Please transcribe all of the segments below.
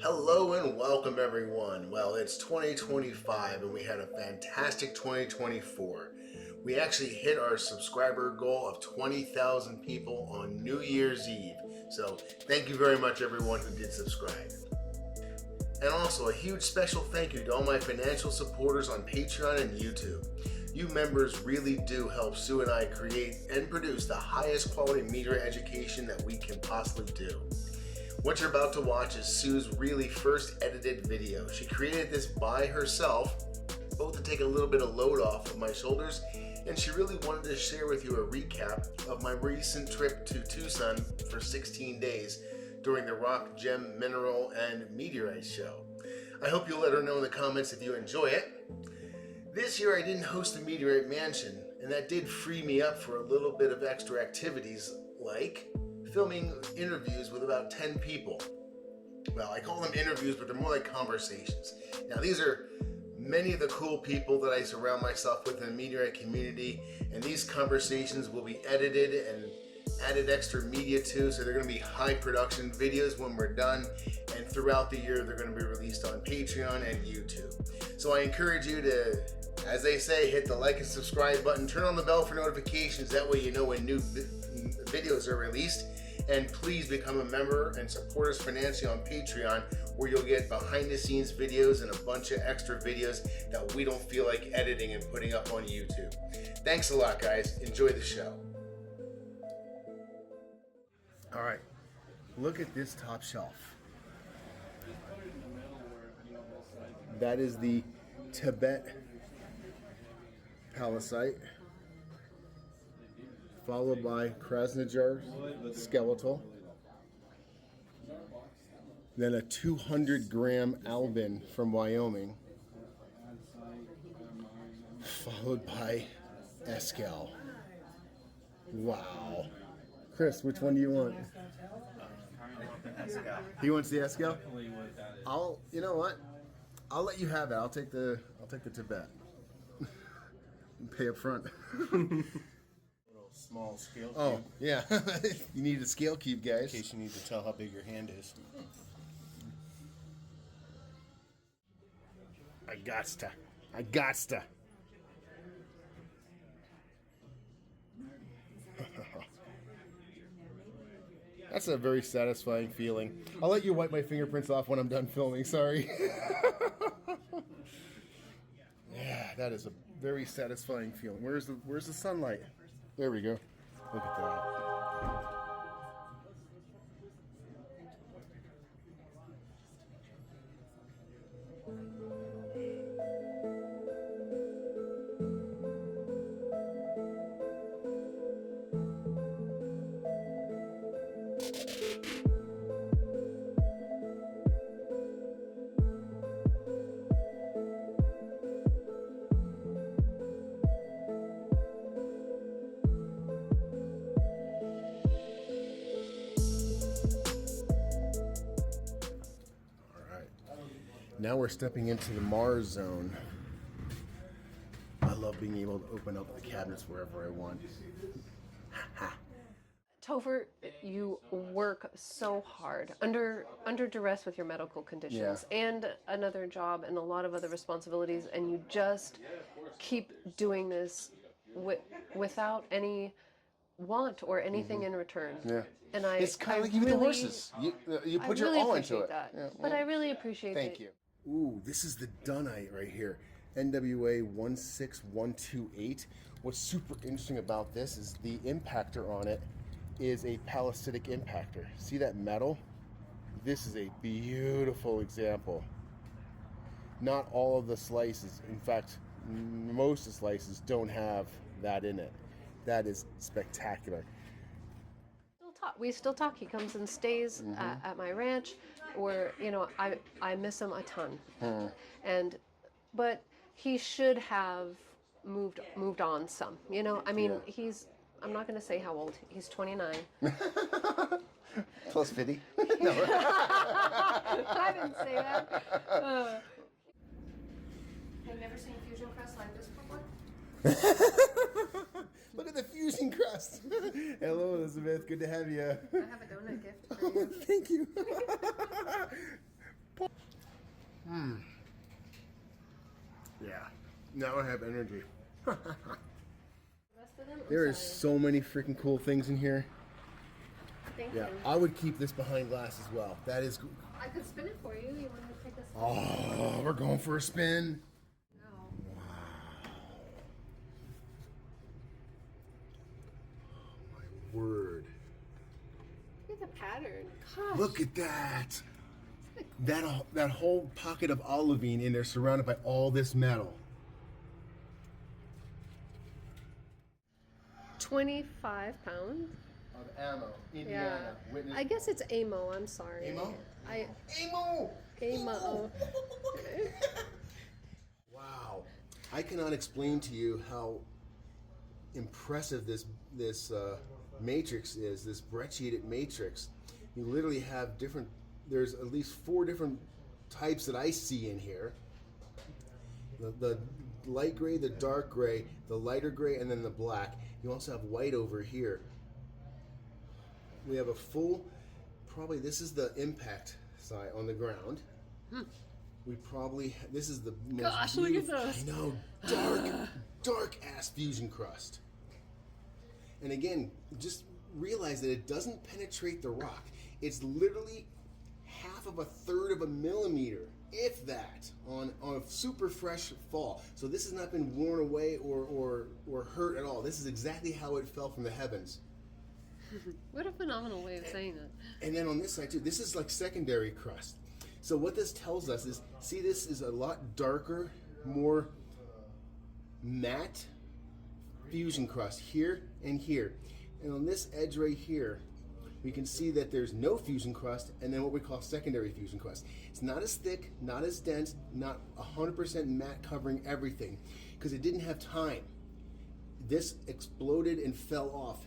Hello and welcome everyone. Well, it's 2025 and we had a fantastic 2024. We actually hit our subscriber goal of 20,000 people on New Year's Eve. So thank you very much everyone who did subscribe. And also a huge special thank you to all my financial supporters on Patreon and YouTube. You members really do help Sue and I create and produce the highest quality meteorite education that we can possibly do. What you're about to watch is Sue's really first edited video. She created this by herself, both to take a little bit of load off of my shoulders, and she really wanted to share with you a recap of my recent trip to Tucson for 16 days during the Rock, Gem, Mineral, and Meteorite show. I hope you'll let her know in the comments if you enjoy it. This year I didn't host the Meteorite Mansion, and that did free me up for a little bit of extra activities like filming interviews with about 10 people. Well, I call them interviews, but they're more like conversations. Now, these are many of the cool people that I surround myself with in the meteorite community, and these conversations will be edited and added extra media to, so they're going to be high production videos when we're done, and throughout the year they're going to be released on Patreon and YouTube. So I encourage you to, as they say, hit the like and subscribe button, turn on the bell for notifications, that way you know when new videos are released. And please become a member and support us financially on Patreon, where you'll get behind the scenes videos and a bunch of extra videos that we don't feel like editing and putting up on YouTube. Thanks a lot, guys. Enjoy the show. All right, look at this top shelf. That is the Tibet Palisite, followed by Krasnojar skeletal, then a 200-gram Albin from Wyoming, followed by Escal. Wow. Chris, which one do you want? He wants the Escal? You know what? I'll let you have it. I'll take the Tibet. Pay up front. Small scale cube. Oh, yeah. You need a scale cube, guys. In case you need to tell how big your hand is. I gotsta. That's a very satisfying feeling. I'll let you wipe my fingerprints off when I'm done filming, sorry. Yeah, that is a very satisfying feeling. Where's the sunlight? There we go. Look at that. Now we're stepping into the Mars zone. I love being able to open up the cabinets wherever I want. Topher, you work so hard under duress with your medical conditions and another job and a lot of other responsibilities, and you just keep doing this without any want or anything in return. Yeah. And It's kind of like you with the horses. You put your all into it. That. Yeah, but I really appreciate Thank you. Ooh, this is the Dunite right here. NWA 16128. What's super interesting about this is the impactor on it is a palladitic impactor. See that metal? This is a beautiful example. Not all of the slices, in fact, most of the slices don't have that in it. That is spectacular. We still talk. He comes and stays at my ranch, or I miss him a ton. But he should have moved on some. He's. I'm not going to say how old. He's 29. Plus 50. I didn't say that. Have you never seen Fusion Crest like this before? Look at the fusion crust. Hello, Elizabeth. Good to have you. I have a donut gift for you. Thank you. Now I have energy. The rest of them? I'm There is sorry. so many freaking cool things in here. Thank Yeah, you. I would keep this behind glass as well. That is. I could spin it for you. You want to take this? Oh, we're going for a spin. No. My word. Look at the pattern. Gosh. Look at that. That whole pocket of olivine in there surrounded by all this metal. 25 pounds. Of ammo, Yeah. Indiana. Witness. I guess it's AMO. I'm sorry. Ammo? AMO. Wow. I cannot explain to you how impressive this matrix is, this brecciated matrix. You literally have different, there's at least 4 different types that I see in here. The light gray, the dark gray, the lighter gray, and then the black. You also have white over here. We have a full, probably this is the impact side on the ground. We probably, this is the most Gosh, look at beautiful, those. I know, dark ass fusion crust. And again, just realize that it doesn't penetrate the rock. It's literally 1/2 of a millimeter, if that, on a super fresh fall. So this has not been worn away or hurt at all. This is exactly how it fell from the heavens. What a phenomenal way of saying that. And then on this side too, this is like secondary crust. So what this tells us is, see, this is a lot darker, more matte fusion crust here and here. And on this edge right here, we can see that there's no fusion crust and then what we call secondary fusion crust. It's not as thick, not as dense, not 100% matte covering everything because it didn't have time. This exploded and fell off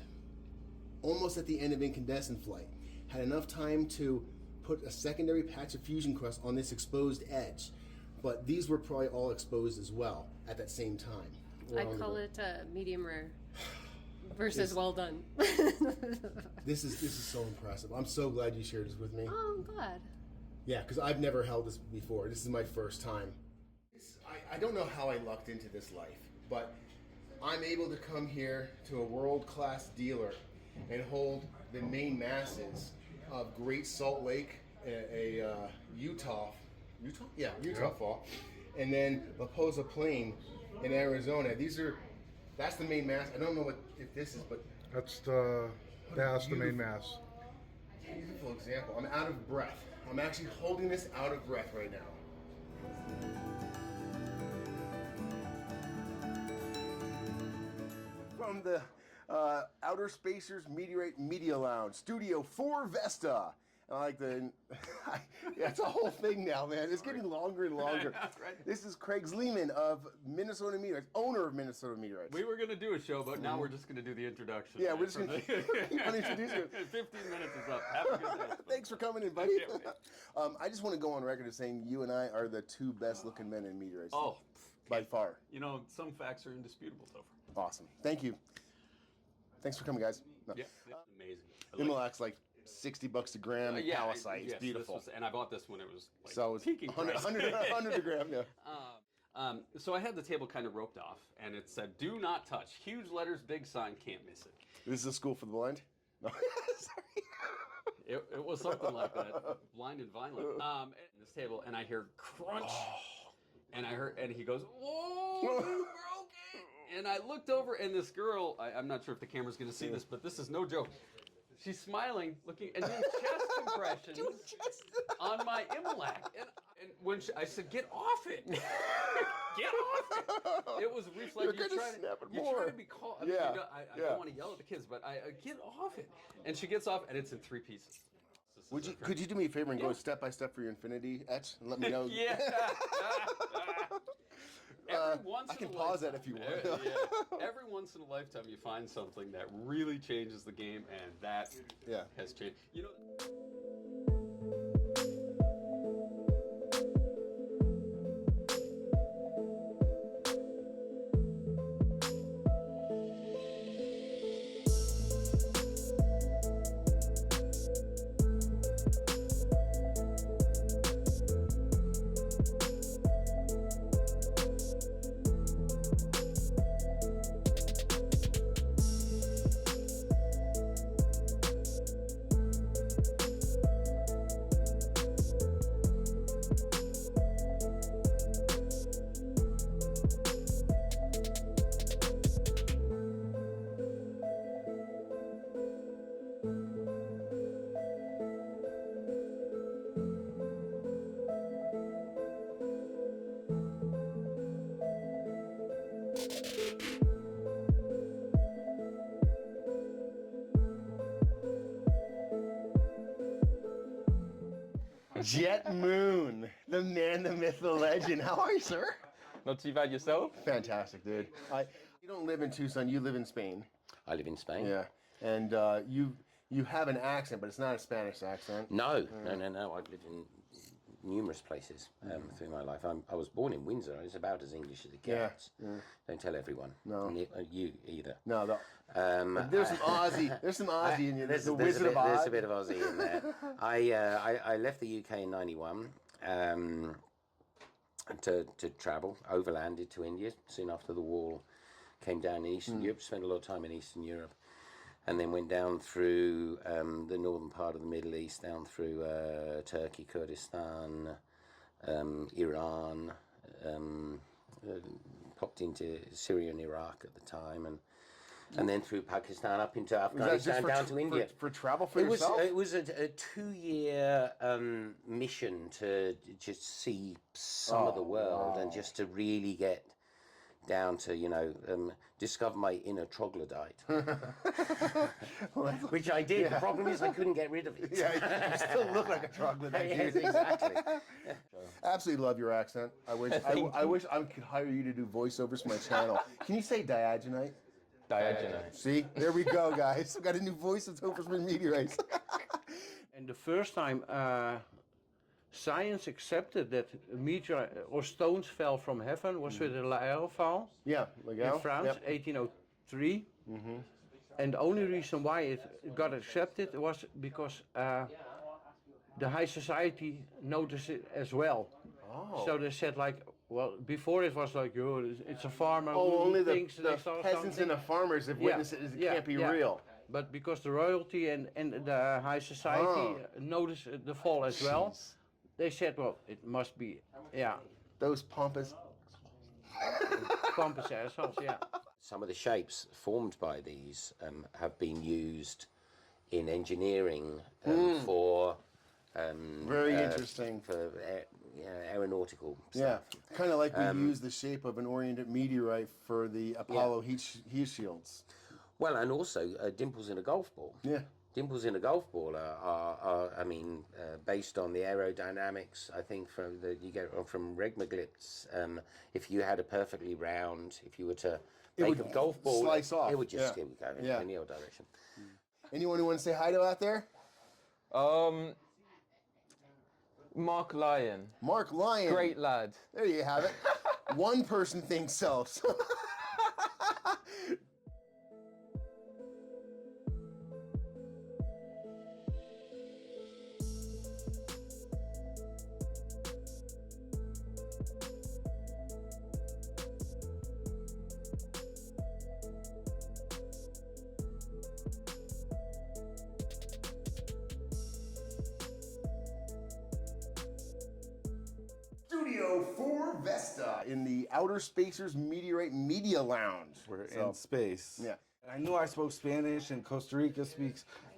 almost at the end of incandescent flight. Had enough time to put a secondary patch of fusion crust on this exposed edge, but these were probably all exposed as well at that same time. I call it medium rare versus well done. This is so impressive. I'm so glad you shared this with me. Oh, I'm glad. Yeah, because I've never held this before. This is my first time. I don't know how I lucked into this life, but I'm able to come here to a world-class dealer and hold the main masses of Great Salt Lake, Utah fall, and then La Posa Plain in Arizona. That's the main mass. I don't know if this is, but That's the main mass. beautiful example. I'm out of breath. I'm actually holding this out of breath right now. From the Outerspacer Meteorite Media Lounge, Studio 4 Vesta. I like the, yeah, it's a whole thing now, man. It's getting longer and longer. Right. This is Craig Zleeman of Minnesota Meteorites, owner of Minnesota Meteorites. We were going to do a show, but now we're just going to do the introduction. Yeah, we're just going to introduce you. 15 minutes is up. Have a good day. Thanks for coming in, buddy. Yeah. I just want to go on record as saying you and I are the 2 best looking men in meteorites. Oh, by far. you know, some facts are indisputable, Topher. Awesome. Thank you. Thanks for coming, guys. No. Yeah, amazing. I like Imilac's like $60 a gram. yeah, Calcite. It's yes, beautiful. and I bought this when it was like So it's peaking 100 price. a gram, yeah. So I had the table kind of roped off, and it said, "Do not touch." Huge letters, big sign, can't miss it. This is a school for the blind? No. Sorry. It was something like that, blind and violent. And this table, and I hear crunch, and he goes, "Whoa, you broke it!" And I looked over, and this girl, I'm not sure if the camera's going to see this, but this is no joke. She's smiling, looking, and doing chest compressions on my Imalac. And when I said, "Get off it! Get off it!" It was reflex. You're gonna snap it more. Trying to be calm. I mean, Yeah, I don't want to yell at the kids, but I get off it. And she gets off, and it's in 3 pieces. Could you do me a favor and go Yeah. step by step for your infinity etch and let me know? Yeah. Every once I in can a pause that lifetime. if you want. Yeah. Every once in a lifetime, you find something that really changes the game, and that Yeah. has changed. You know. Jet Moon, the man, the myth, the legend. How are you, sir? Not too bad yourself? Fantastic, dude. You don't live in Tucson, you live in Spain. I live in Spain. Yeah. And you have an accent, but it's not a Spanish accent. No. I've lived in numerous places through my life. I was born in Windsor. It's about as English as it gets. Yeah. Don't tell everyone. No. You either. No, there's some Aussie. There's some Aussie in you. There's the Wizard of Oz. There's a bit of Aussie in there. I left the UK in '91 to travel, overlanded to India soon after the war. Came down in Eastern Europe, spent a lot of time in Eastern Europe, and then went down through the northern part of the Middle East, down through Turkey, Kurdistan, Iran, popped into Syria and Iraq at the time, and then through Pakistan up into Afghanistan, down to India. For travel for yourself? It was a 2-year mission to just see some of the world and just to really get down to, discover my inner troglodyte. Which I did. Yeah. The problem is I couldn't get rid of it. Yeah, you still look like a troglodyte. Yes, exactly. Absolutely love your accent. I wish I could hire you to do voiceovers for my channel. Can you say diagonite? Diagonite. See? There we go, guys. I've got a new voice of Topherspin Meteorites. And the first time science accepted that meteorite or stones fell from heaven was with the Aerolite Yeah, in France, 1803. And the only reason why it got accepted was because the high society noticed it as well. So they said before it was like, it's a farmer. Only the peasants something. and the farmers have witnessed it. It can't be real. But because the royalty and the high society noticed the fall as well, they said, well, it must be, Those pompous assholes, yeah. Some of the shapes formed by these have been used in engineering for very interesting for aeronautical Yeah, stuff. kind of like we use the shape of an oriented meteorite for the Apollo heat shields. Well, and also dimples in a golf ball. Yeah. Dimples in a golf ball are based on the aerodynamics. I think you get from Regmaglitz. If you had a perfectly round, if you were to make a golf ball, slice off. It would go in any old direction. Anyone who want to say hi to out there? Mark Lyon. Mark Lyon. Great lad. There you have it. One person thinks so. Studio 4 Vesta in the Outerspacer Meteorite Media Lounge. We're in space. Yeah. And I knew I spoke Spanish, and Costa Rica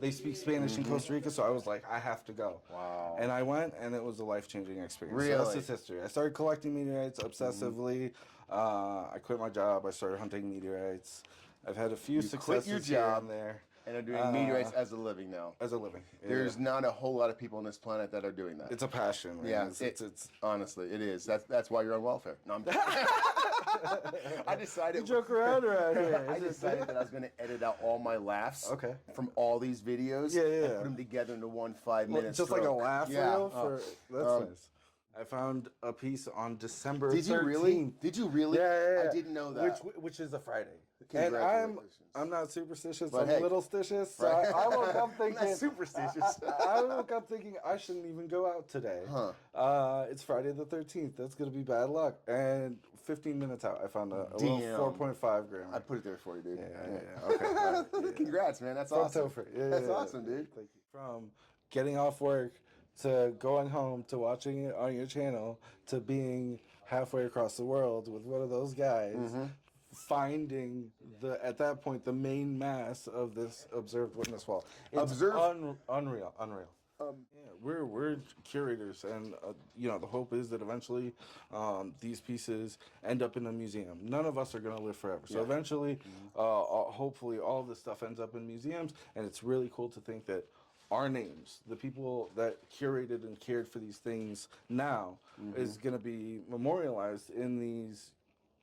they speak Spanish in Costa Rica, so I was like, I have to go. Wow. And I went, and it was a life-changing experience. Really? So that's just history. I started collecting meteorites obsessively. I quit my job. I started hunting meteorites. I've had a few successes quit your here job and there. And are doing meteorites as a living now. As a living. Yeah. There's not a whole lot of people on this planet that are doing that. It's a passion, man. Yeah, It's honestly, it is. That's why you're on welfare. No, I'm I decided. You joke around here. I decided that I was going to edit out all my laughs. Okay. From all these videos. Yeah. And put them together into one 5-minute. Just stroke. like a laugh reel for that's nice. I found a piece on December 13th. Did you really? Did you really? Yeah. I didn't know that. Which is a Friday. And Congratulations. I'm not superstitious. But I'm hey. a little stitious. So Right. I woke up thinking. Not superstitious. I woke up thinking I shouldn't even go out today. It's Friday the 13th. That's gonna be bad luck. And 15 minutes out, I found a little 4.5 gram. I put it there for you, dude. Yeah. Okay. All right. Congrats, man. That's From awesome. Topher. That's awesome, dude. Thank you. From getting off work to going home to watching it on your channel to being halfway across the world with one of those guys, finding at that point the main mass of this observed witness wall. It's unreal. We're curators, and the hope is that eventually these pieces end up in a museum. None of us are going to live forever, so eventually, hopefully, all this stuff ends up in museums, and it's really cool to think that our names, the people that curated and cared for these things now, is going to be memorialized in these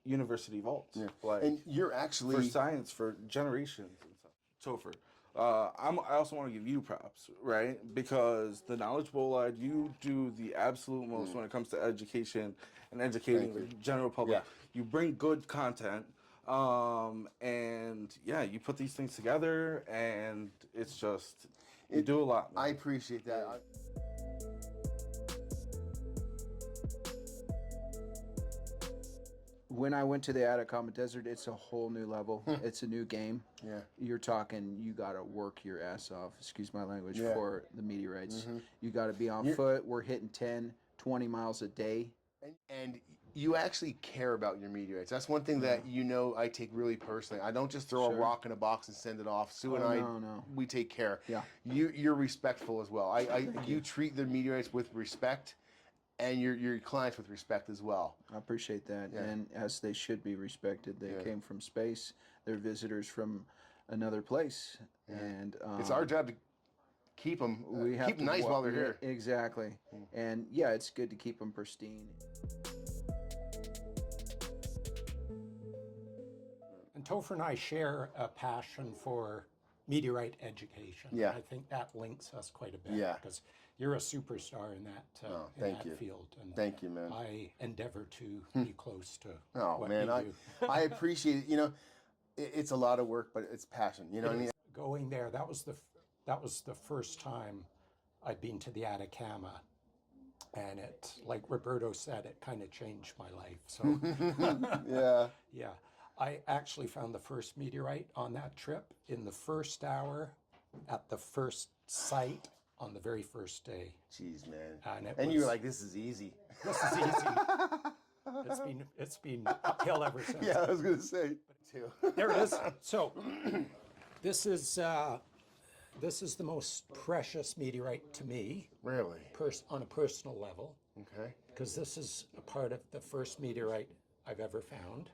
university vaults. Yeah. Like, And you're actually for science for generations and stuff. Topher, I also want to give you props, right? Because the Knowledge Bolide, you do the absolute most when it comes to education and educating the general public. Yeah. You bring good content, and yeah, you put these things together, and it's just you do a lot. Man. I appreciate that. When I went to the Atacama Desert, it's a whole new level. It's a new game. Yeah. You're talking, you got to work your ass off, excuse my language, Yeah. for the meteorites. You got to be on foot. We're hitting 10, 20 miles a day. And you actually care about your meteorites. That's one thing that I take really personally. I don't just throw a rock in a box and send it off. Sue and I, we take care. Yeah. You're respectful as well. You treat the meteorites with respect, and your clients with respect as well. I appreciate that, and as they should be respected. They came from space. They're visitors from another place, and it's our job to keep them. We have keep them nice while they're here. Exactly, and yeah, it's good to keep them pristine. And Topher and I share a passion for meteorite education. Yeah. I think that links us quite a bit. Yeah. Because you're a superstar in that, thank you. field. And Thank you, man. I endeavor to be close to Oh what man, you do. I appreciate it. It's a lot of work, but it's passion. You know what I mean? Going there, that was the first time I'd been to the Atacama. And it, like Roberto said, it kind of changed my life. So Yeah. yeah. I actually found the first meteorite on that trip in the first hour at the first site on the very first day. Jeez, man. And you were like, "This is easy." This is easy. It's been uphill ever since. Yeah, I was gonna say too. There it is. So this is the most precious meteorite to me. Really? On a personal level. Okay. Because this is a part of the first meteorite I've ever found.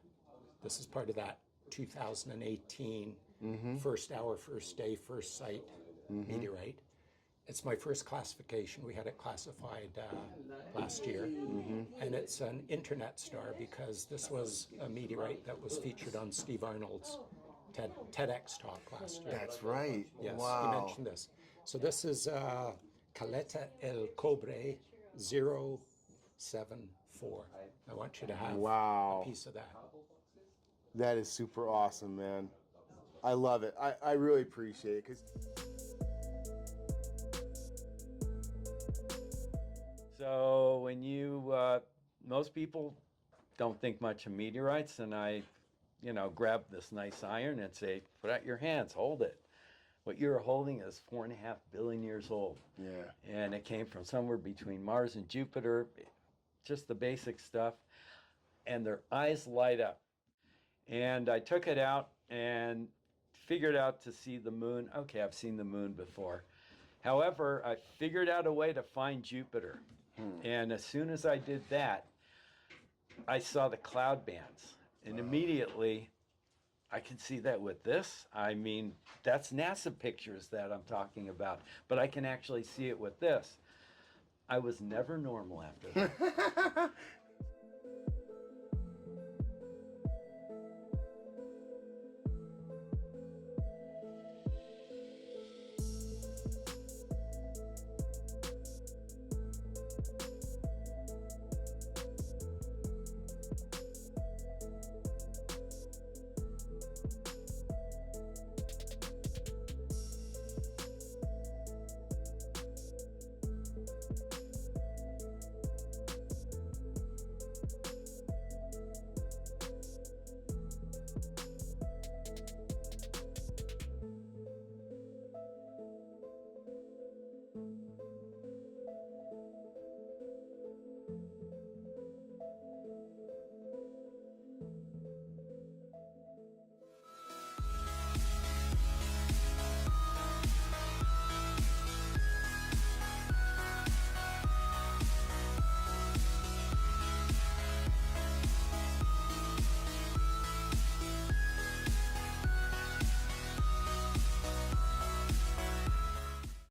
This is part of that 2018 first hour, first day, first site meteorite. It's my first classification. We had it classified last year. And it's an internet star because this was a meteorite that was featured on Steve Arnold's TEDx talk last year. That's right. Yes, Wow. he mentioned this. So this is Caleta El Cobre 074. I want you to have a piece of that. That is super awesome, man. I love it. I really appreciate it. So when most people don't think much of meteorites, and I, grab this nice iron and say, put out your hands, hold it. What you're holding is 4.5 billion years old. Yeah. And it came from somewhere between Mars and Jupiter, just the basic stuff. And their eyes light up. And I took it out and figured out to see the moon. Okay, I've seen the moon before. However, I figured out a way to find Jupiter. And as soon as I did that, I saw the cloud bands. And immediately, I can see that with this. I mean, that's NASA pictures that I'm talking about. But I can actually see it with this. I was never normal after that.